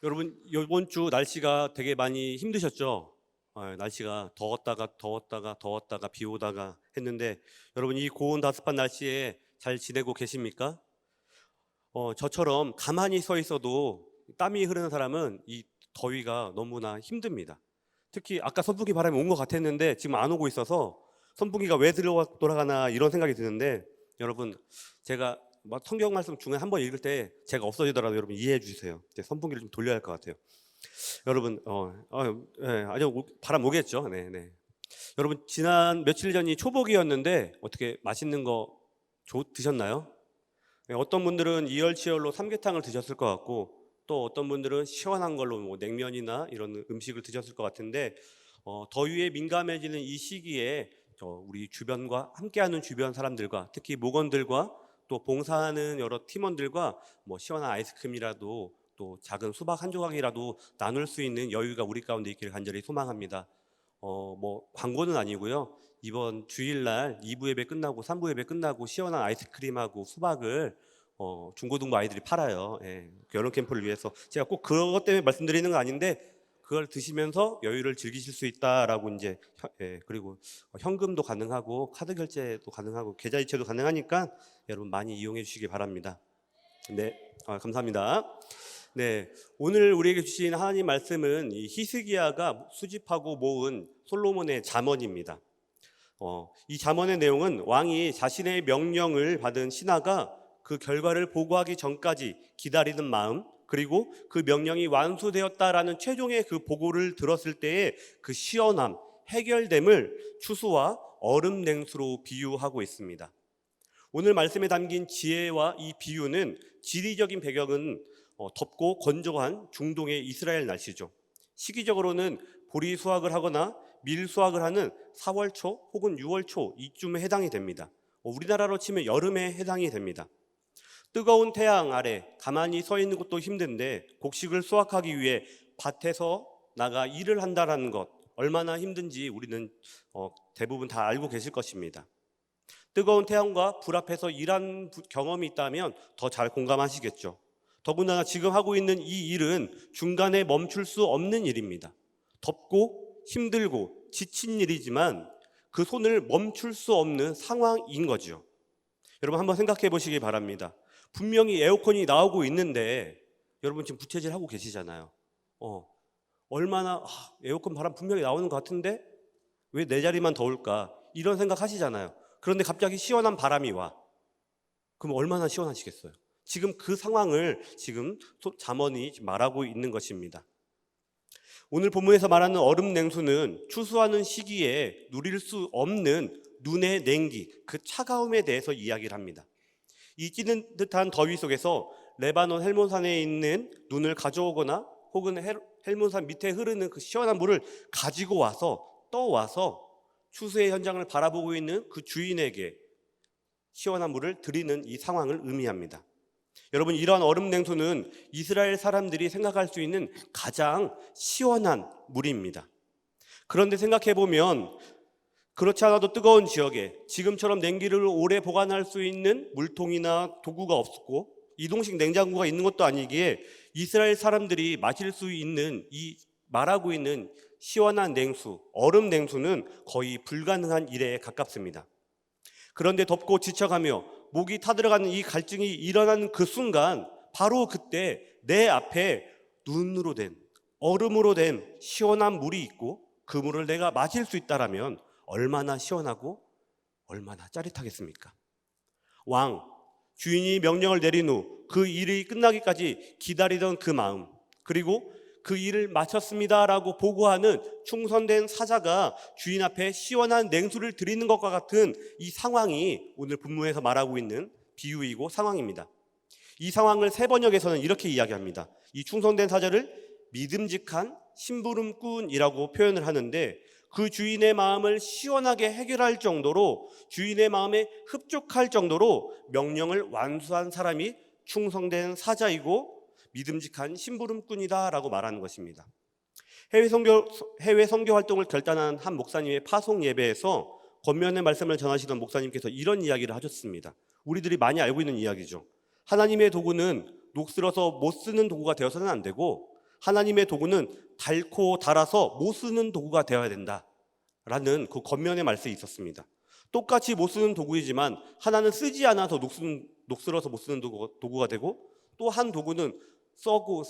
여러분, 이번 주 날씨가 되게 많이 힘드셨죠? 날씨가 더웠다가 비 오다가 했는데, 여러분 이 고온 다습한 날씨에 잘 지내고 계십니까? 저처럼 가만히 서 있어도 땀이 흐르는 사람은 이 더위가 너무나 힘듭니다. 특히 아까 선풍기 바람이 온 것 같았는데 지금 안 오고 있어서 선풍기가 왜 돌아가나 이런 생각이 드는데, 여러분 제가 성경 말씀 중에 한번 읽을 때 제가 없어지더라도 여러분 이해해 주세요. 이제 선풍기를 좀 돌려야 할 것 같아요. 여러분, 아주 바람 오겠죠. 네, 네. 여러분 지난 며칠 전이 초복이었는데 어떻게 맛있는 거 드셨나요? 네, 어떤 분들은 이열치열로 삼계탕을 드셨을 것 같고, 또 어떤 분들은 시원한 걸로 뭐 냉면이나 이런 음식을 드셨을 것 같은데, 더위에 민감해지는 이 시기에 우리 주변과 함께하는 주변 사람들과, 특히 목원들과 또 봉사하는 여러 팀원들과 뭐 시원한 아이스크림이라도 또 작은 수박 한 조각이라도 나눌 수 있는 여유가 우리 가운데 있기를 간절히 소망합니다. 뭐 광고는 아니고요. 이번 주일날 2부 예배 끝나고 3부 예배 끝나고 시원한 아이스크림하고 수박을 중고등부 아이들이 팔아요. 예, 결혼 캠프를 위해서. 제가 꼭 그것 때문에 말씀드리는 건 아닌데, 그걸 드시면서 여유를 즐기실 수 있다라고 이제 그리고 현금도 가능하고 카드 결제도 가능하고 계좌 이체도 가능하니까 여러분 많이 이용해 주시기 바랍니다. 네, 감사합니다. 네, 오늘 우리에게 주신 하나님 말씀은 이 히스기야가 수집하고 모은 솔로몬의 잠언입니다. 이 잠언의 내용은 왕이 자신의 명령을 받은 신하가 그 결과를 보고하기 전까지 기다리는 마음, 그리고 그 명령이 완수되었다라는 최종의 그 보고를 들었을 때의 그 시원함, 해결됨을 추수와 얼음 냉수로 비유하고 있습니다. 오늘 말씀에 담긴 지혜와 이 비유는 지리적인 배경은 덥고 건조한 중동의 이스라엘 날씨죠. 시기적으로는 보리 수확을 하거나 밀 수확을 하는 4월 초 혹은 6월 초 이쯤에 해당이 됩니다. 우리나라로 치면 여름에 해당이 됩니다. 뜨거운 태양 아래 가만히 서 있는 것도 힘든데 곡식을 수확하기 위해 밭에서 나가 일을 한다는 것, 얼마나 힘든지 우리는 대부분 다 알고 계실 것입니다. 뜨거운 태양과 불 앞에서 일한 경험이 있다면 더 잘 공감하시겠죠. 더군다나 지금 하고 있는 이 일은 중간에 멈출 수 없는 일입니다. 덥고 힘들고 지친 일이지만 그 손을 멈출 수 없는 상황인 거죠. 여러분 한번 생각해 보시기 바랍니다. 분명히 에어컨이 나오고 있는데 여러분 지금 부채질 하고 계시잖아요. 얼마나 에어컨 바람 분명히 나오는 것 같은데 왜 내 자리만 더울까, 이런 생각 하시잖아요. 그런데 갑자기 시원한 바람이 와. 그럼 얼마나 시원하시겠어요? 지금 그 상황을 지금 잠언이 말하고 있는 것입니다. 오늘 본문에서 말하는 얼음 냉수는 추수하는 시기에 누릴 수 없는 눈의 냉기, 그 차가움에 대해서 이야기를 합니다. 이 찌는 듯한 더위 속에서 레바논 헬몬산에 있는 눈을 가져오거나 혹은 헬몬산 밑에 흐르는 그 시원한 물을 가지고 와서 떠와서 추수의 현장을 바라보고 있는 그 주인에게 시원한 물을 드리는 이 상황을 의미합니다. 여러분, 이러한 얼음 냉수는 이스라엘 사람들이 생각할 수 있는 가장 시원한 물입니다. 그런데 생각해 보면 그렇지 않아도 뜨거운 지역에 지금처럼 냉기를 오래 보관할 수 있는 물통이나 도구가 없었고 이동식 냉장고가 있는 것도 아니기에 이스라엘 사람들이 마실 수 있는 이 말하고 있는 시원한 냉수, 얼음 냉수는 거의 불가능한 일에 가깝습니다. 그런데 덥고 지쳐가며 목이 타들어가는 이 갈증이 일어나는 그 순간, 바로 그때 내 앞에 눈으로 된, 얼음으로 된 시원한 물이 있고 그 물을 내가 마실 수 있다라면 얼마나 시원하고 얼마나 짜릿하겠습니까? 왕, 주인이 명령을 내린 후 그 일이 끝나기까지 기다리던 그 마음, 그리고 그 일을 마쳤습니다라고 보고하는 충성된 사자가 주인 앞에 시원한 냉수를 드리는 것과 같은 이 상황이 오늘 본문에서 말하고 있는 비유이고 상황입니다. 이 상황을 세번역에서는 이렇게 이야기합니다. 이 충성된 사자를 믿음직한 심부름꾼이라고 표현을 하는데, 그 주인의 마음을 시원하게 해결할 정도로, 주인의 마음에 흡족할 정도로 명령을 완수한 사람이 충성된 사자이고 믿음직한 심부름꾼이다라고 말하는 것입니다. 해외 선교 활동을 결단한 한 목사님의 파송 예배에서 권면의 말씀을 전하시던 목사님께서 이런 이야기를 하셨습니다. 우리들이 많이 알고 있는 이야기죠. 하나님의 도구는 녹슬어서 못 쓰는 도구가 되어서는 안 되고, 하나님의 도구는 닳고 닳아서 못 쓰는 도구가 되어야 된다라는 그 겉면의 말씀이 있었습니다. 똑같이 못 쓰는 도구이지만 하나는 쓰지 않아서 녹슬어서 못 쓰는 도구가 되고, 또 한 도구는 쓰고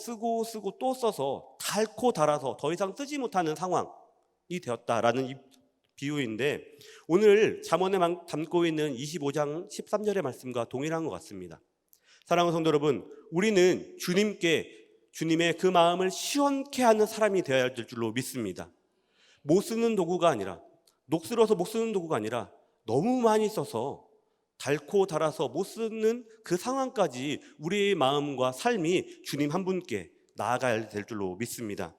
또 써서 닳고 닳아서 더 이상 쓰지 못하는 상황이 되었다라는 이 비유인데, 오늘 잠언에 담고 있는 25장 13절의 말씀과 동일한 것 같습니다. 사랑하는 성도 여러분, 우리는 주님의 그 마음을 시원케 하는 사람이 되어야 될 줄로 믿습니다. 못 쓰는 도구가 아니라, 녹슬어서 못 쓰는 도구가 아니라 너무 많이 써서 닳고 닳아서 못 쓰는 그 상황까지 우리의 마음과 삶이 주님 한 분께 나아가야 될 줄로 믿습니다.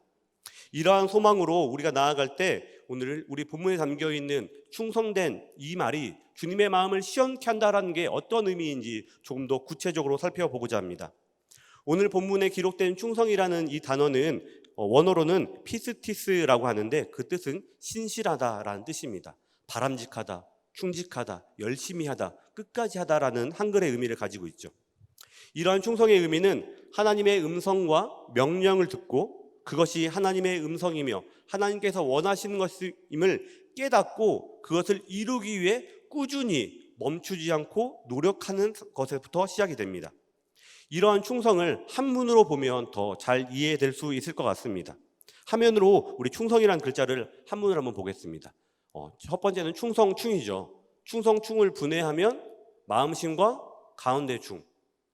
이러한 소망으로 우리가 나아갈 때 오늘 우리 본문에 담겨있는 충성된 이 말이 주님의 마음을 시원케 한다는 게 어떤 의미인지 조금 더 구체적으로 살펴보고자 합니다. 오늘 본문에 기록된 충성이라는 이 단어는 원어로는 피스티스라고 하는데, 그 뜻은 신실하다라는 뜻입니다. 바람직하다, 충직하다, 열심히 하다, 끝까지 하다라는 한글의 의미를 가지고 있죠. 이러한 충성의 의미는 하나님의 음성과 명령을 듣고 그것이 하나님의 음성이며 하나님께서 원하시는 것임을 깨닫고 그것을 이루기 위해 꾸준히 멈추지 않고 노력하는 것에부터 시작이 됩니다. 이러한 충성을 한문으로 보면 더 잘 이해될 수 있을 것 같습니다. 화면으로 우리 충성이라는 글자를 한문으로 한번 보겠습니다. 첫 번째는 충성충이죠. 충성충을 분해하면 마음심과 가운데 중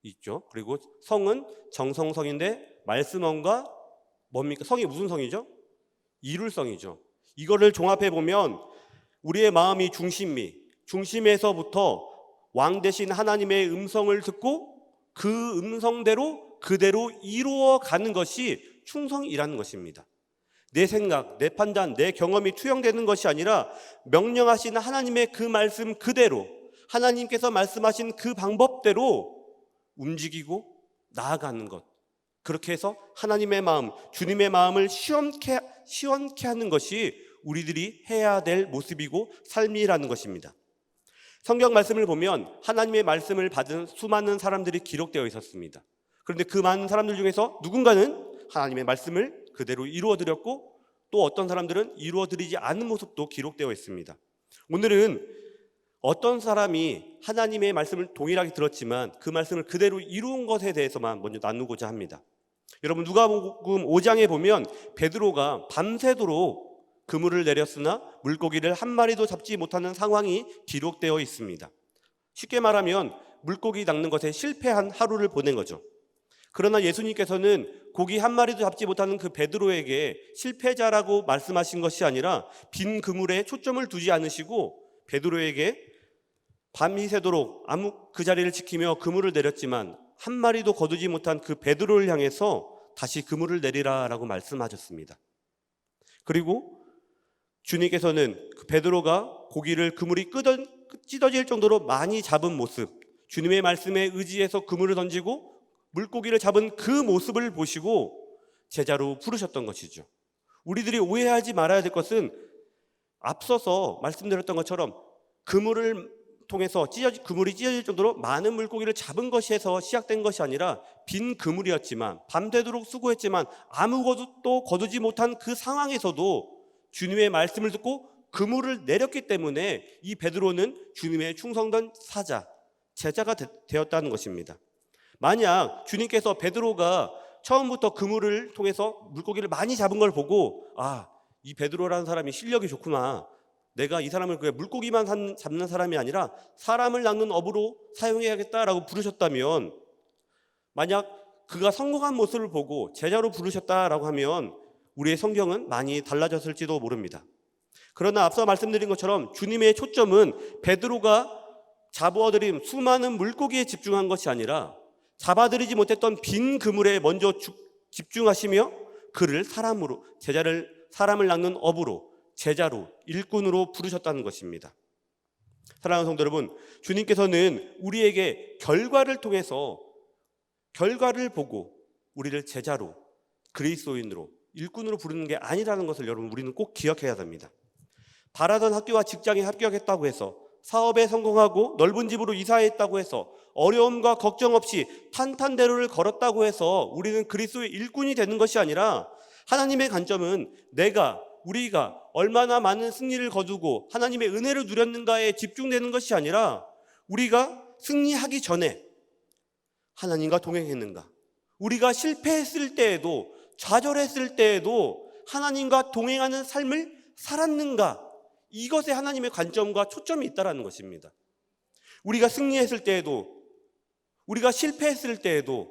있죠. 그리고 성은 정성성인데 말씀원과 뭡니까? 성이 무슨 성이죠? 이룰성이죠. 이거를 종합해 보면 우리의 마음이 중심에서부터 왕 대신 하나님의 음성을 듣고 그 음성대로 그대로 이루어가는 것이 충성이라는 것입니다. 내 생각, 내 판단, 내 경험이 투영되는 것이 아니라 명령하신 하나님의 그 말씀 그대로, 하나님께서 말씀하신 그 방법대로 움직이고 나아가는 것, 그렇게 해서 하나님의 마음, 주님의 마음을 시원케 하는 것이 우리들이 해야 될 모습이고 삶이라는 것입니다. 성경 말씀을 보면 하나님의 말씀을 받은 수많은 사람들이 기록되어 있었습니다. 그런데 그 많은 사람들 중에서 누군가는 하나님의 말씀을 그대로 이루어드렸고, 또 어떤 사람들은 이루어드리지 않은 모습도 기록되어 있습니다. 오늘은 어떤 사람이 하나님의 말씀을 동일하게 들었지만 그 말씀을 그대로 이루은 것에 대해서만 먼저 나누고자 합니다. 여러분, 누가복음 5장에 보면 베드로가 밤새도록 그물을 내렸으나 물고기를 한 마리도 잡지 못하는 상황이 기록되어 있습니다. 쉽게 말하면 물고기 낚는 것에 실패한 하루를 보낸 거죠. 그러나 예수님께서는 고기 한 마리도 잡지 못하는 그 베드로에게 실패자라고 말씀하신 것이 아니라 빈 그물에 초점을 두지 않으시고 베드로에게 밤이 새도록 그 자리를 지키며 그물을 내렸지만 한 마리도 거두지 못한 그 베드로를 향해서 다시 그물을 내리라라고 말씀하셨습니다. 그리고 주님께서는 그 베드로가 고기를 그물이 찢어질 정도로 많이 잡은 모습, 주님의 말씀에 의지해서 그물을 던지고 물고기를 잡은 그 모습을 보시고 제자로 부르셨던 것이죠. 우리들이 오해하지 말아야 될 것은 앞서서 말씀드렸던 것처럼 그물을 통해서 그물이 찢어질 정도로 많은 물고기를 잡은 것에서 시작된 것이 아니라 빈 그물이었지만 밤새도록 수고했지만 아무것도 거두지 못한 그 상황에서도 주님의 말씀을 듣고 그물을 내렸기 때문에 이 베드로는 주님의 충성된 사자, 제자가 되었다는 것입니다. 만약 주님께서 베드로가 처음부터 그물을 통해서 물고기를 많이 잡은 걸 보고 이 베드로라는 사람이 실력이 좋구나, 내가 이 사람을 그냥 물고기만 잡는 사람이 아니라 사람을 낚는 업으로 사용해야겠다라고 부르셨다면, 만약 그가 성공한 모습을 보고 제자로 부르셨다라고 하면 우리의 성경은 많이 달라졌을지도 모릅니다. 그러나 앞서 말씀드린 것처럼 주님의 초점은 베드로가 잡아들인 수많은 물고기에 집중한 것이 아니라 잡아들이지 못했던 빈 그물에 먼저 집중하시며 그를 사람을 낚는 업으로, 제자로, 일꾼으로 부르셨다는 것입니다. 사랑하는 성도 여러분, 주님께서는 우리에게 결과를 통해서, 결과를 보고 우리를 제자로, 그리스도인으로, 일꾼으로 부르는 게 아니라는 것을 여러분, 우리는 꼭 기억해야 됩니다. 바라던 학교와 직장에 합격했다고 해서 사업에 성공하고 넓은 집으로 이사했다고 해서 어려움과 걱정 없이 탄탄대로를 걸었다고 해서 우리는 그리스도의 일꾼이 되는 것이 아니라 하나님의 관점은 우리가 얼마나 많은 승리를 거두고 하나님의 은혜를 누렸는가에 집중되는 것이 아니라 우리가 승리하기 전에 하나님과 동행했는가, 우리가 실패했을 때에도 좌절했을 때에도 하나님과 동행하는 삶을 살았는가, 이것에 하나님의 관점과 초점이 있다는 것입니다. 우리가 승리했을 때에도 우리가 실패했을 때에도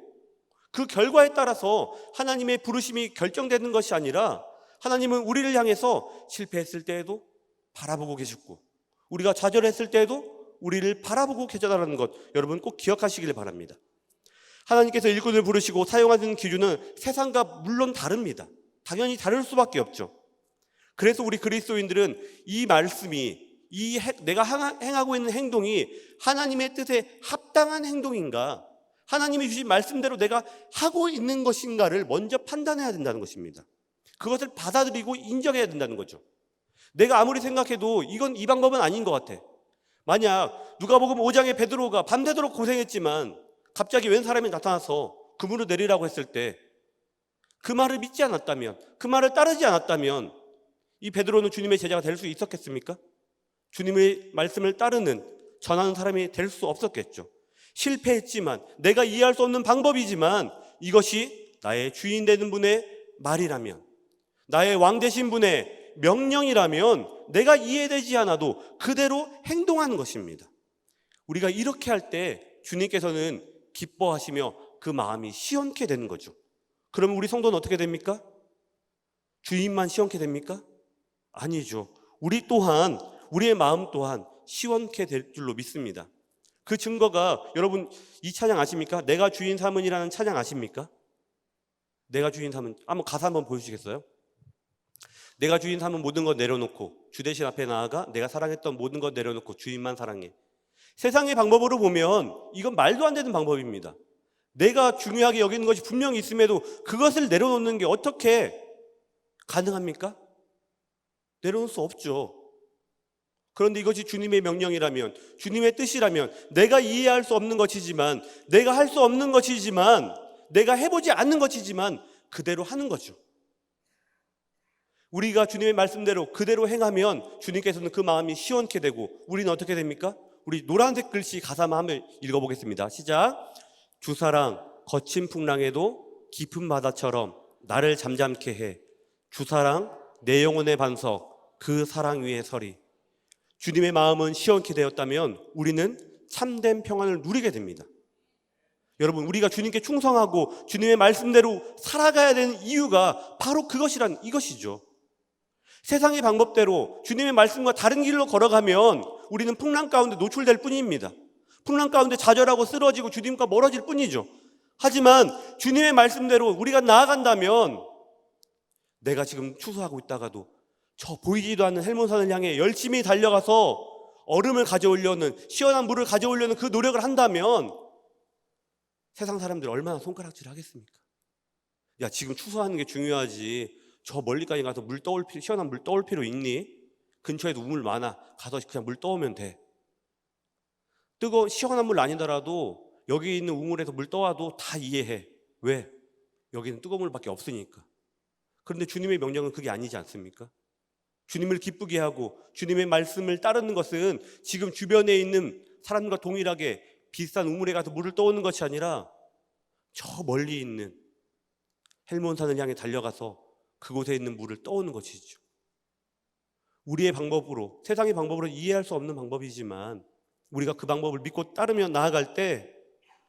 그 결과에 따라서 하나님의 부르심이 결정되는 것이 아니라 하나님은 우리를 향해서 실패했을 때에도 바라보고 계셨고 우리가 좌절했을 때에도 우리를 바라보고 계시다는 것, 여러분 꼭 기억하시길 바랍니다. 하나님께서 일꾼을 부르시고 사용하는 기준은 세상과 물론 다릅니다. 당연히 다를 수밖에 없죠. 그래서 우리 그리스도인들은 이 말씀이, 내가 행하고 있는 행동이 하나님의 뜻에 합당한 행동인가, 하나님이 주신 말씀대로 내가 하고 있는 것인가를 먼저 판단해야 된다는 것입니다. 그것을 받아들이고 인정해야 된다는 거죠. 내가 아무리 생각해도 이 방법은 아닌 것 같아. 만약 누가복음 5장의 베드로가 밤새도록 고생했지만 갑자기 웬 사람이 나타나서 그물을 내리라고 했을 때 그 말을 믿지 않았다면, 그 말을 따르지 않았다면 이 베드로는 주님의 제자가 될 수 있었겠습니까? 주님의 말씀을 따르는, 전하는 사람이 될 수 없었겠죠. 실패했지만, 내가 이해할 수 없는 방법이지만 이것이 나의 주인 되는 분의 말이라면, 나의 왕 되신 분의 명령이라면 내가 이해되지 않아도 그대로 행동하는 것입니다. 우리가 이렇게 할 때 주님께서는 기뻐하시며 그 마음이 시원케 되는 거죠. 그럼 우리 성도는 어떻게 됩니까? 주인만 시원케 됩니까? 아니죠. 우리의 마음 또한 시원케 될 줄로 믿습니다. 그 증거가, 여러분 이 찬양 아십니까? 내가 주인 삼은이라는 찬양 아십니까? 내가 주인 삼은, 한번 가사 한번 보여주시겠어요? 내가 주인 삼은 모든 것 내려놓고 주 대신 앞에 나아가 내가 사랑했던 모든 것 내려놓고 주인만 사랑해. 세상의 방법으로 보면 이건 말도 안 되는 방법입니다. 내가 중요하게 여기는 것이 분명히 있음에도 그것을 내려놓는 게 어떻게 가능합니까? 내려놓을 수 없죠. 그런데 이것이 주님의 명령이라면, 주님의 뜻이라면, 내가 이해할 수 없는 것이지만, 내가 할 수 없는 것이지만, 내가 해보지 않는 것이지만 그대로 하는 거죠. 우리가 주님의 말씀대로 그대로 행하면 주님께서는 그 마음이 시원케 되고, 우리는 어떻게 됩니까? 우리 노란색 글씨 가사만 한번 읽어보겠습니다. 시작. 주사랑 거친 풍랑에도 깊은 바다처럼 나를 잠잠케 해. 주사랑 내 영혼의 반석 그 사랑 위에 서리. 주님의 마음은 시원케 되었다면 우리는 참된 평안을 누리게 됩니다. 여러분, 우리가 주님께 충성하고 주님의 말씀대로 살아가야 되는 이유가 바로 이것이죠. 세상의 방법대로 주님의 말씀과 다른 길로 걸어가면 우리는 풍랑 가운데 노출될 뿐입니다. 풍랑 가운데 좌절하고 쓰러지고 주님과 멀어질 뿐이죠. 하지만 주님의 말씀대로 우리가 나아간다면, 내가 지금 추수하고 있다가도 저 보이지도 않는 헬몬산을 향해 열심히 달려가서 얼음을 가져오려는, 시원한 물을 가져오려는 그 노력을 한다면 세상 사람들이 얼마나 손가락질 하겠습니까? 야, 지금 추수하는 게 중요하지, 저 멀리까지 가서 시원한 물 떠올 필요 있니? 근처에도 우물 많아, 가서 그냥 물 떠오면 돼. 시원한 물 아니더라도 여기 있는 우물에서 물 떠와도 다 이해해. 왜? 여기는 뜨거운 물밖에 없으니까. 그런데 주님의 명령은 그게 아니지 않습니까? 주님을 기쁘게 하고 주님의 말씀을 따르는 것은 지금 주변에 있는 사람과 동일하게 비싼 우물에 가서 물을 떠오는 것이 아니라 저 멀리 있는 헬몬산을 향해 달려가서 그곳에 있는 물을 떠오는 것이죠. 우리의 방법으로, 세상의 방법으로 이해할 수 없는 방법이지만 우리가 그 방법을 믿고 따르며 나아갈 때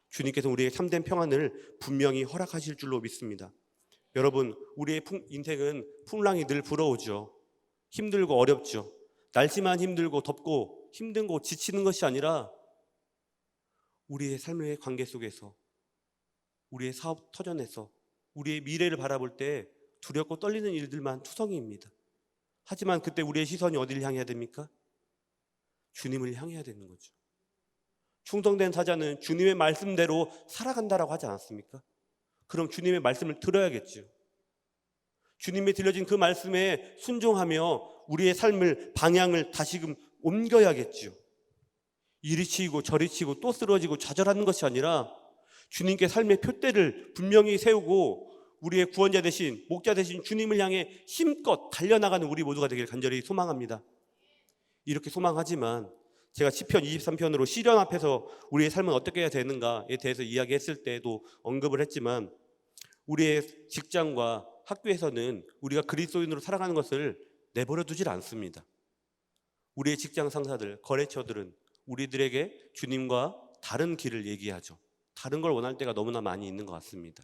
주님께서 우리에게 참된 평안을 분명히 허락하실 줄로 믿습니다. 여러분, 우리의 인생은 풍랑이 늘 불어오죠. 힘들고 어렵죠. 날씨만 힘들고 덥고 힘든 거 지치는 것이 아니라 우리의 삶의 관계 속에서, 우리의 사업 터전에서, 우리의 미래를 바라볼 때 두렵고 떨리는 일들만 투성이입니다. 하지만 그때 우리의 시선이 어디를 향해야 됩니까? 주님을 향해야 되는 거죠. 충성된 사자는 주님의 말씀대로 살아간다라고 하지 않았습니까? 그럼 주님의 말씀을 들어야겠죠. 주님이 들려진 그 말씀에 순종하며 우리의 삶을, 방향을 다시금 옮겨야겠죠. 이리 치이고 저리 치고 또 쓰러지고 좌절하는 것이 아니라 주님께 삶의 표대를 분명히 세우고 우리의 구원자 되신 목자 되신 주님을 향해 힘껏 달려나가는 우리 모두가 되길 간절히 소망합니다. 이렇게 소망하지만 제가 시편 23편으로 시련 앞에서 우리의 삶은 어떻게 해야 되는가에 대해서 이야기했을 때도 언급을 했지만 우리의 직장과 학교에서는 우리가 그리스도인으로 살아가는 것을 내버려 두질 않습니다. 우리의 직장 상사들, 거래처들은 우리들에게 주님과 다른 길을 얘기하죠. 다른 걸 원할 때가 너무나 많이 있는 것 같습니다.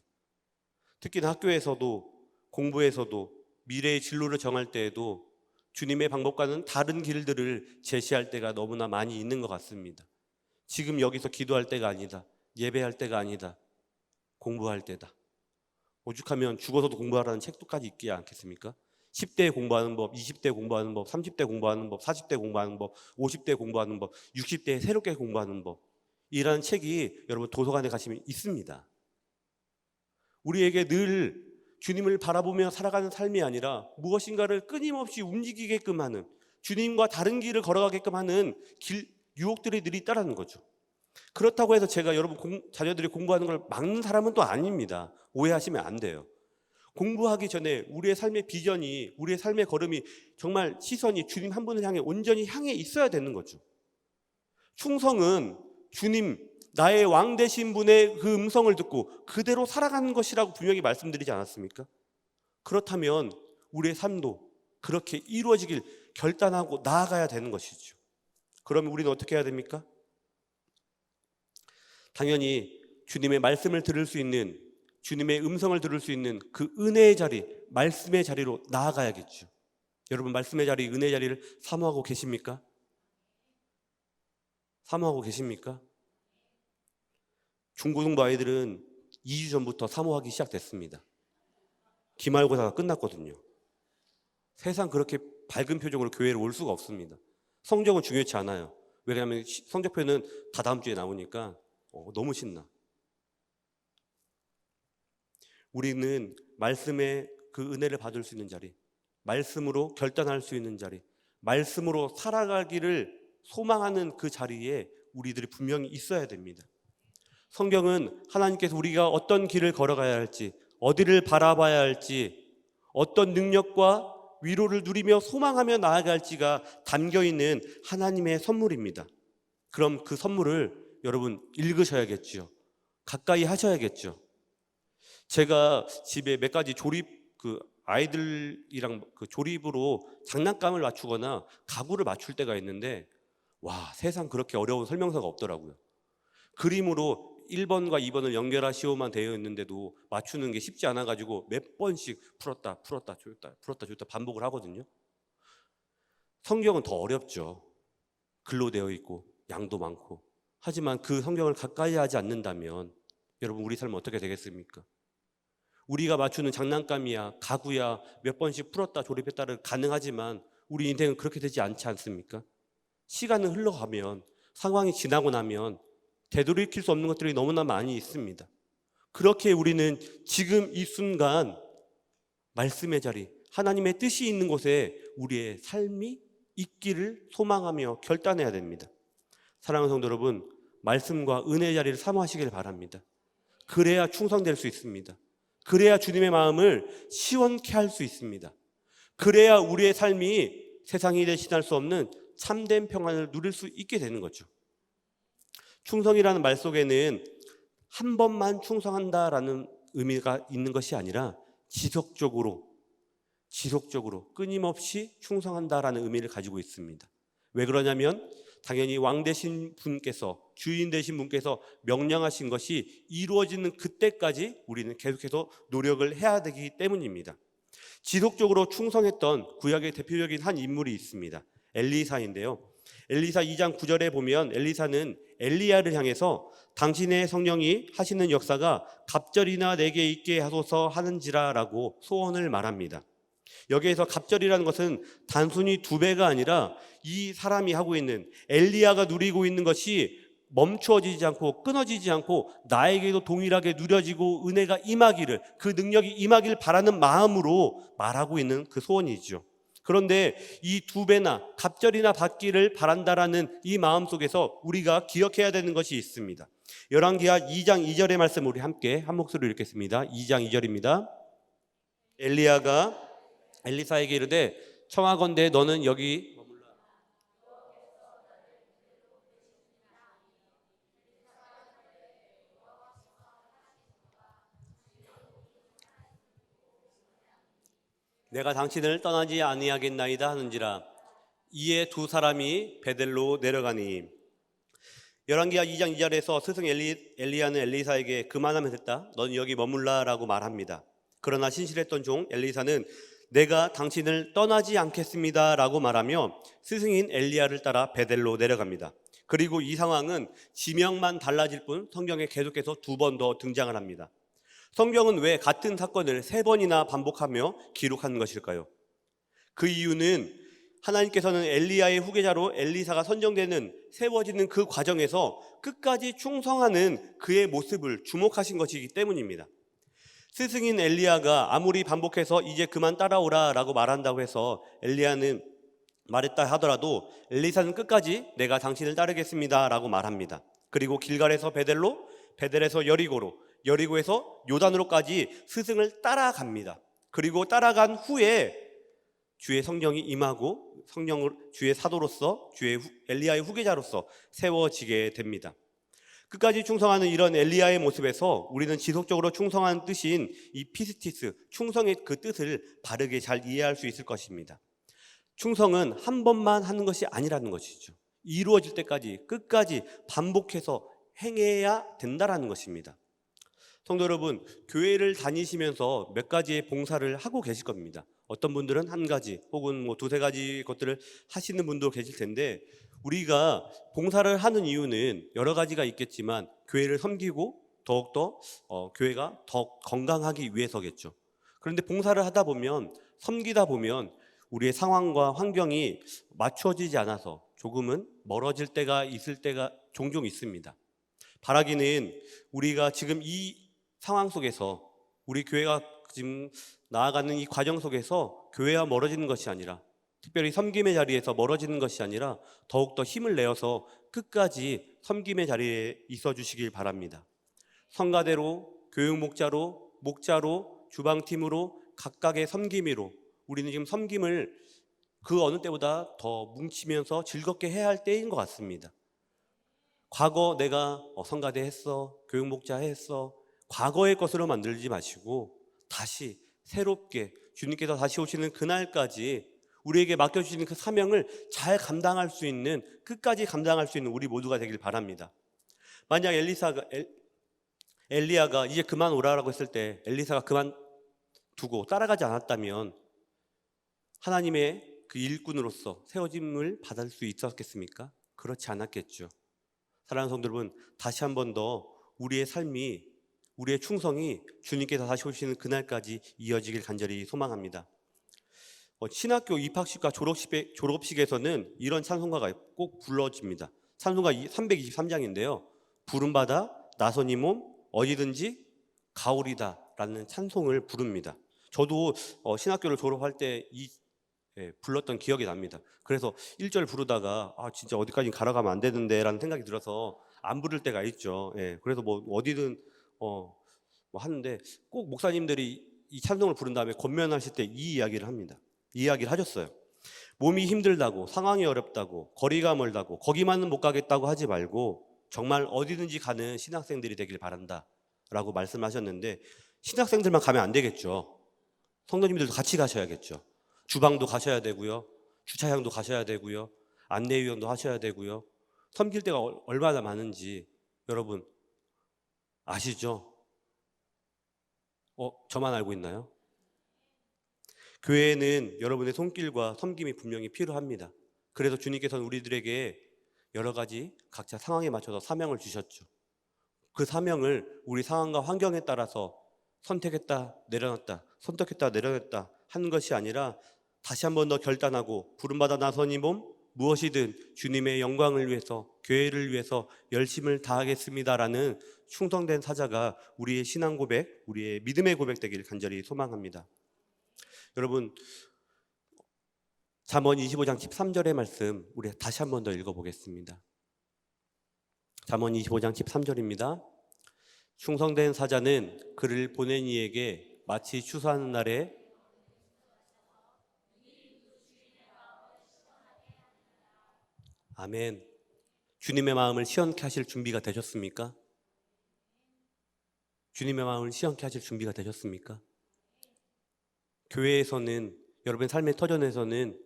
특히나 학교에서도 공부에서도 미래의 진로를 정할 때에도 주님의 방법과는 다른 길들을 제시할 때가 너무나 많이 있는 것 같습니다. 지금 여기서 기도할 때가 아니다. 예배할 때가 아니다. 공부할 때다. 오죽하면 죽어서도 공부하라는 책도까지 있지 않겠습니까? 10대 공부하는 법, 20대 공부하는 법, 30대 공부하는 법, 40대 공부하는 법, 50대 공부하는 법, 60대 새롭게 공부하는 법, 이라는 책이 여러분 도서관에 가시면 있습니다. 우리에게 늘 주님을 바라보며 살아가는 삶이 아니라 무엇인가를 끊임없이 움직이게끔 하는, 주님과 다른 길을 걸어가게끔 하는 유혹들이 늘 있다라는 거죠. 그렇다고 해서 제가 여러분 자녀들이 공부하는 걸 막는 사람은 또 아닙니다. 오해하시면 안 돼요. 공부하기 전에 우리의 삶의 비전이, 우리의 삶의 걸음이 정말 시선이 주님 한 분을 향해 온전히 향해 있어야 되는 거죠. 충성은 주님, 나의 왕 되신 분의 그 음성을 듣고 그대로 살아가는 것이라고 분명히 말씀드리지 않았습니까? 그렇다면 우리의 삶도 그렇게 이루어지길 결단하고 나아가야 되는 것이죠. 그러면 우리는 어떻게 해야 됩니까? 당연히 주님의 말씀을 들을 수 있는, 주님의 음성을 들을 수 있는 그 은혜의 자리, 말씀의 자리로 나아가야겠죠. 여러분 말씀의 자리, 은혜의 자리를 사모하고 계십니까? 사모하고 계십니까? 중고등부 아이들은 2주 전부터 사모하기 시작됐습니다. 기말고사가 끝났거든요. 세상 그렇게 밝은 표정으로 교회를 올 수가 없습니다. 성적은 중요치 않아요. 왜냐하면 성적표는 다 다음 주에 나오니까 너무 신나. 우리는 말씀의 그 은혜를 받을 수 있는 자리, 말씀으로 결단할 수 있는 자리, 말씀으로 살아가기를 소망하는 그 자리에 우리들이 분명히 있어야 됩니다. 성경은 하나님께서 우리가 어떤 길을 걸어가야 할지, 어디를 바라봐야 할지, 어떤 능력과 위로를 누리며 소망하며 나아가야 할지가 담겨있는 하나님의 선물입니다. 그럼 그 선물을 여러분 읽으셔야겠죠. 가까이 하셔야겠죠. 제가 집에 몇 가지 아이들이랑 조립으로 장난감을 맞추거나 가구를 맞출 때가 있는데, 와, 세상 그렇게 어려운 설명서가 없더라고요. 그림으로 1번과 2번을 연결하시오만 되어 있는데도 맞추는 게 쉽지 않아가지고 몇 번씩 풀었다 조였다 반복을 하거든요. 성경은 더 어렵죠. 글로 되어 있고 양도 많고. 하지만 그 성경을 가까이 하지 않는다면 여러분 우리 삶은 어떻게 되겠습니까? 우리가 맞추는 장난감이야, 가구야, 몇 번씩 풀었다 조립했다를 가능하지만 우리 인생은 그렇게 되지 않지 않습니까? 시간은 흘러가면, 상황이 지나고 나면 되돌이킬 수 없는 것들이 너무나 많이 있습니다. 그렇게 우리는 지금 이 순간 말씀의 자리, 하나님의 뜻이 있는 곳에 우리의 삶이 있기를 소망하며 결단해야 됩니다. 사랑하는 성도 여러분, 말씀과 은혜의 자리를 사모하시길 바랍니다. 그래야 충성될 수 있습니다. 그래야 주님의 마음을 시원케 할 수 있습니다. 그래야 우리의 삶이 세상이 대신할 수 없는 참된 평안을 누릴 수 있게 되는 거죠. 충성이라는 말 속에는 한 번만 충성한다라는 의미가 있는 것이 아니라 지속적으로 끊임없이 충성한다라는 의미를 가지고 있습니다. 왜 그러냐면 당연히 왕 되신 분께서, 주인 되신 분께서 명령하신 것이 이루어지는 그때까지 우리는 계속해서 노력을 해야 되기 때문입니다. 지속적으로 충성했던 구약의 대표적인 한 인물이 있습니다. 엘리사인데요. 엘리사 2장 9절에 보면 엘리사는 엘리야를 향해서 당신의 성령이 하시는 역사가 갑절이나 내게 있게 하소서 하는지라라고 소원을 말합니다. 여기에서 갑절이라는 것은 단순히 2배가 아니라 이 사람이 하고 있는, 엘리야가 누리고 있는 것이 멈추어지지 않고 끊어지지 않고 나에게도 동일하게 누려지고 은혜가 임하기를, 그 능력이 임하기를 바라는 마음으로 말하고 있는 그 소원이죠. 그런데 이 2배나 갑절이나 받기를 바란다라는 이 마음 속에서 우리가 기억해야 되는 것이 있습니다. 열왕기하 2장 2절의 말씀 우리 함께 한 목소리로 읽겠습니다. 2장 2절입니다. 엘리야가 엘리사에게 이르되 청하건대 너는 여기 머물라. 내가 당신을 떠나지 아니하겠나이다 하는지라. 이에 두 사람이 베델로 내려가니. 열왕기하 2장 2절에서 스승 엘리야는 엘리사에게 그만하면 됐다, 넌 여기 머물라 라고 말합니다. 그러나 신실했던 종 엘리사는 내가 당신을 떠나지 않겠습니다 라고 말하며 스승인 엘리야를 따라 베델로 내려갑니다. 그리고 이 상황은 지명만 달라질 뿐 성경에 계속해서 2번 더 등장을 합니다. 성경은 왜 같은 사건을 3번이나 반복하며 기록하는 것일까요? 그 이유는 하나님께서는 엘리야의 후계자로 엘리사가 선정되는, 세워지는 그 과정에서 끝까지 충성하는 그의 모습을 주목하신 것이기 때문입니다. 스승인 엘리야가 아무리 반복해서 이제 그만 따라오라 라고 말한다고 해서 엘리야는 말했다 하더라도 엘리사는 끝까지 내가 당신을 따르겠습니다 라고 말합니다. 그리고 길갈에서 베델로, 베델에서 여리고로, 여리고에서 요단으로까지 스승을 따라갑니다. 그리고 따라간 후에 주의 성령이 임하고 성령을 주의 사도로서, 엘리야의 후계자로서 세워지게 됩니다. 끝까지 충성하는 이런 엘리야의 모습에서 우리는 지속적으로 충성하는 뜻인 이 피스티스, 충성의 그 뜻을 바르게 잘 이해할 수 있을 것입니다. 충성은 한 번만 하는 것이 아니라는 것이죠. 이루어질 때까지 끝까지 반복해서 행해야 된다라는 것입니다. 성도 여러분, 교회를 다니시면서 몇 가지의 봉사를 하고 계실 겁니다. 어떤 분들은 한 가지 혹은 2-3가지 것들을 하시는 분도 계실 텐데, 우리가 봉사를 하는 이유는 여러 가지가 있겠지만 교회를 섬기고 더욱더 교회가 더 건강하기 위해서겠죠. 그런데 봉사를 하다 보면, 섬기다 보면 우리의 상황과 환경이 맞춰지지 않아서 조금은 멀어질 때가 있을 때가 종종 있습니다. 바라기는 우리가 지금 이 상황 속에서, 우리 교회가 지금 나아가는 이 과정 속에서 교회와 멀어지는 것이 아니라, 특별히 섬김의 자리에서 멀어지는 것이 아니라 더욱더 힘을 내어서 끝까지 섬김의 자리에 있어 주시길 바랍니다. 성가대로, 교육목자로, 목자로, 주방팀으로, 각각의 섬김으로 우리는 지금 섬김을 그 어느 때보다 더 뭉치면서 즐겁게 해야 할 때인 것 같습니다. 과거 내가 성가대 했어, 교육목자 했어, 과거의 것으로 만들지 마시고 다시 새롭게 주님께서 다시 오시는 그날까지 우리에게 맡겨주시는 그 사명을 잘 감당할 수 있는, 끝까지 감당할 수 있는 우리 모두가 되길 바랍니다. 만약 엘리야가 이제 그만 오라라고 했을 때 엘리사가 그만 두고 따라가지 않았다면 하나님의 그 일꾼으로서 세워짐을 받을 수 있었겠습니까? 그렇지 않았겠죠. 사랑하는 성도 여러분, 다시 한 번 더 우리의 삶이, 우리의 충성이 주님께서 다시 오시는 그날까지 이어지길 간절히 소망합니다. 신학교 입학식과 졸업식에서는 이런 찬송가가 꼭 불러집니다. 찬송가 323장인데요. 부름받아 나선이 몸 어디든지 가오리다 라는 찬송을 부릅니다. 저도 신학교를 졸업할 때 불렀던 기억이 납니다. 그래서 1절 부르다가 진짜 어디까지 가라가면 안 되는데 라는 생각이 들어서 안 부를 때가 있죠. 그래서 어디든 하는데, 꼭 목사님들이 이 찬송을 부른 다음에 권면하실 때 이 이야기를 합니다. 이 이야기를 하셨어요. 몸이 힘들다고, 상황이 어렵다고, 거리가 멀다고, 거기만은 못 가겠다고 하지 말고 정말 어디든지 가는 신학생들이 되길 바란다 라고 말씀하셨는데, 신학생들만 가면 안 되겠죠. 성도님들도 같이 가셔야겠죠. 주방도 가셔야 되고요, 주차장도 가셔야 되고요, 안내위원도 하셔야 되고요. 섬길 때가 얼마나 많은지 여러분 아시죠? 저만 알고 있나요? 교회에는 여러분의 손길과 섬김이 분명히 필요합니다. 그래서 주님께서는 우리들에게 여러 가지 각자 상황에 맞춰서 사명을 주셨죠. 그 사명을 우리 상황과 환경에 따라서 선택했다 내려놨다, 선택했다 내려놨다 하는 것이 아니라 다시 한 번 더 결단하고 부름받아 나서니 몸 무엇이든 주님의 영광을 위해서, 교회를 위해서 열심을 다하겠습니다라는 충성된 사자가 우리의 신앙 고백, 우리의 믿음의 고백 되기를 간절히 소망합니다. 여러분, 잠언 25장 13절의 말씀 우리 다시 한 번 더 읽어보겠습니다. 잠언 25장 13절입니다. 충성된 사자는 그를 보낸 이에게 마치 추수하는 날에 아멘. 주님의 마음을 시원케 하실 준비가 되셨습니까? 주님의 마음을 시원케 하실 준비가 되셨습니까? 교회에서는, 여러분의 삶의 터전에서는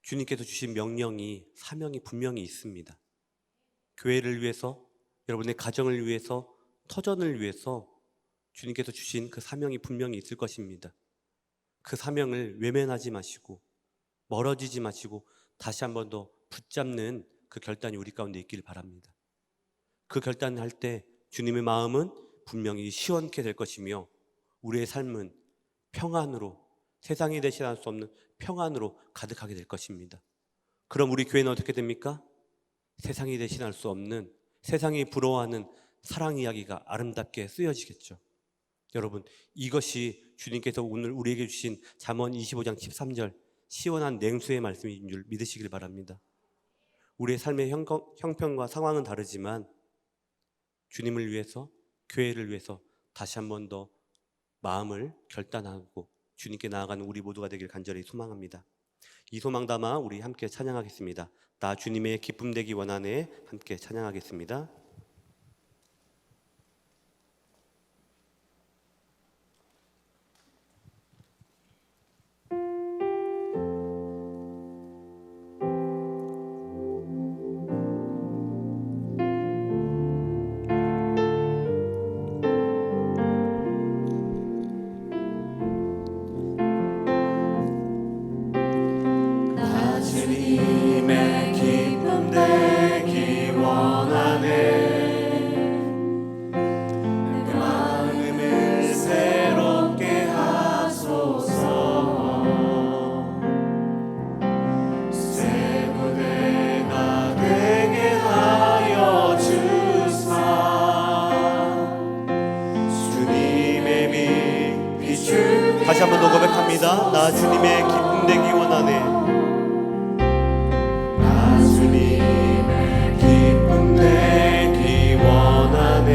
주님께서 주신 명령이, 사명이 분명히 있습니다. 교회를 위해서, 여러분의 가정을 위해서, 터전을 위해서 주님께서 주신 그 사명이 분명히 있을 것입니다. 그 사명을 외면하지 마시고 멀어지지 마시고 다시 한 번 더 붙잡는 그 결단이 우리 가운데 있길 바랍니다. 그 결단을 할 때 주님의 마음은 분명히 시원케 될 것이며 우리의 삶은 평안으로, 세상이 대신할 수 없는 평안으로 가득하게 될 것입니다. 그럼 우리 교회는 어떻게 됩니까? 세상이 대신할 수 없는, 세상이 부러워하는 사랑 이야기가 아름답게 쓰여지겠죠. 여러분, 이것이 주님께서 오늘 우리에게 주신 잠언 25장 13절 시원한 냉수의 말씀인 줄 믿으시길 바랍니다. 우리의 삶의 형편과 상황은 다르지만 주님을 위해서, 교회를 위해서 다시 한 번 더 마음을 결단하고 주님께 나아가는 우리 모두가 되길 간절히 소망합니다. 이 소망 담아 우리 함께 찬양하겠습니다. 나 주님의 기쁨 되기 원하네. 함께 찬양하겠습니다. 주님의 기쁨 되기 원하네. 그 마음을 새롭게 하소서. 새 무대가 되게 하여 주사. 주님의 빛 비추게. 다시 한 번 더 고백합니다. 나 주님의 기쁨 되기 원하네. 주님의 기쁨 되기 원하네.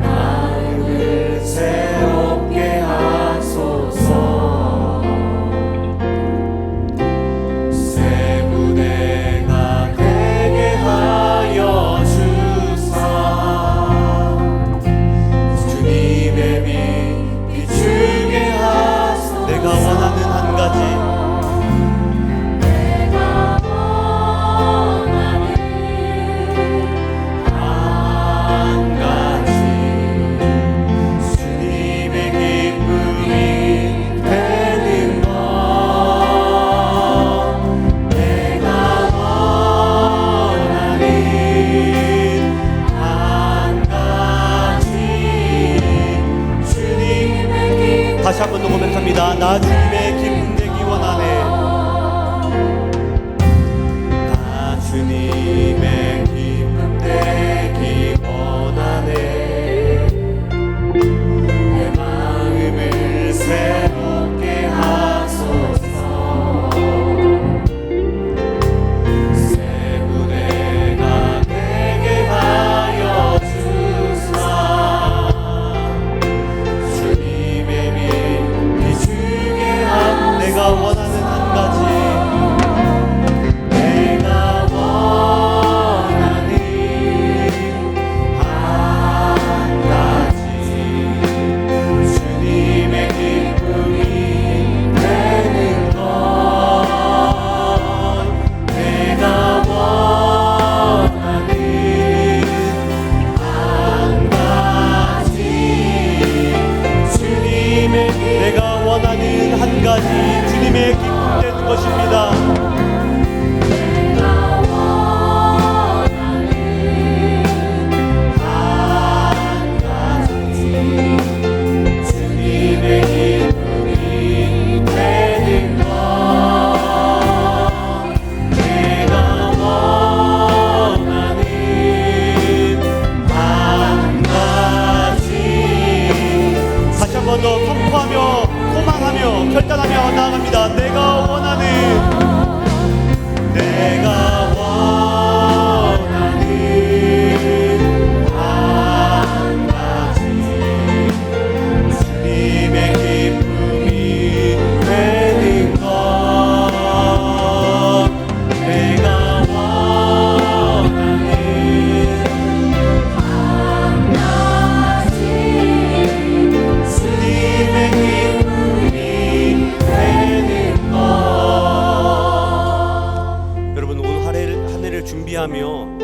마음을 새롭게 하소서. 새 무대가 되게 하여 주사. 주님의 빛 비추게 하소서.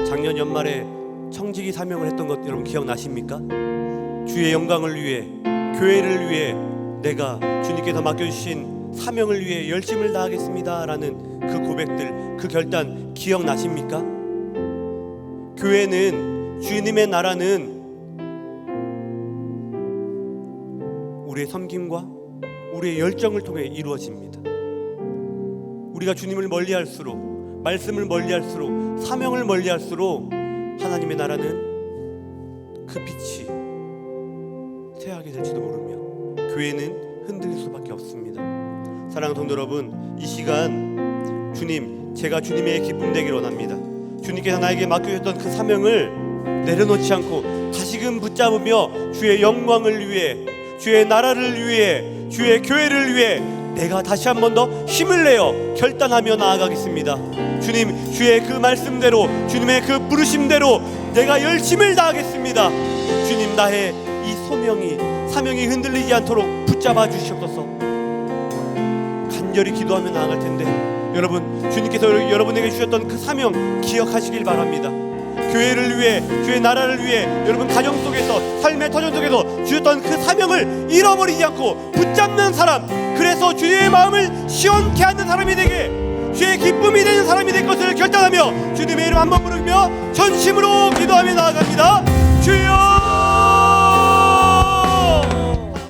작년 연말에 청지기 사명을 했던 것 여러분 기억나십니까? 주의 영광을 위해, 교회를 위해 내가 주님께서 맡겨주신 사명을 위해 열심을 다하겠습니다 라는 그 고백들, 그 결단 기억나십니까? 교회는, 주님의 나라는 우리의 섬김과 우리의 열정을 통해 이루어집니다. 우리가 주님을 멀리할수록, 말씀을 멀리할수록, 사명을 멀리할수록 하나님의 나라는 그 빛이 쇠하게 될지도 모르며 교회는 흔들릴 수밖에 없습니다. 사랑하는 성도 여러분, 이 시간 주님, 제가 주님의 기쁨 되기를 원합니다. 주님께서 나에게 맡겨주셨던 그 사명을 내려놓지 않고 다시금 붙잡으며 주의 영광을 위해, 주의 나라를 위해, 주의 교회를 위해 내가 다시 한 번 더 힘을 내어 결단하며 나아가겠습니다. 주님, 주의 그 말씀대로, 주님의 그 부르심대로 내가 열심을 다하겠습니다. 주님, 나의 이 사명이 흔들리지 않도록 붙잡아 주시옵소서. 간절히 기도하며 나아갈 텐데 여러분, 주님께서 여러분에게 주셨던 그 사명 기억하시길 바랍니다. 교회를 위해, 주의 나라를 위해, 여러분 가정 속에서, 삶의 터전 속에서 주셨던 그 사명을 잃어버리지 않고 붙잡는 사람, 그래서 주님의 마음을 시원케 하는 사람이 되게, 주의 기쁨이 되는 사람이 될 것을 결단하며 주님의 이름 한번 부르며 전심으로 기도하며 나아갑니다.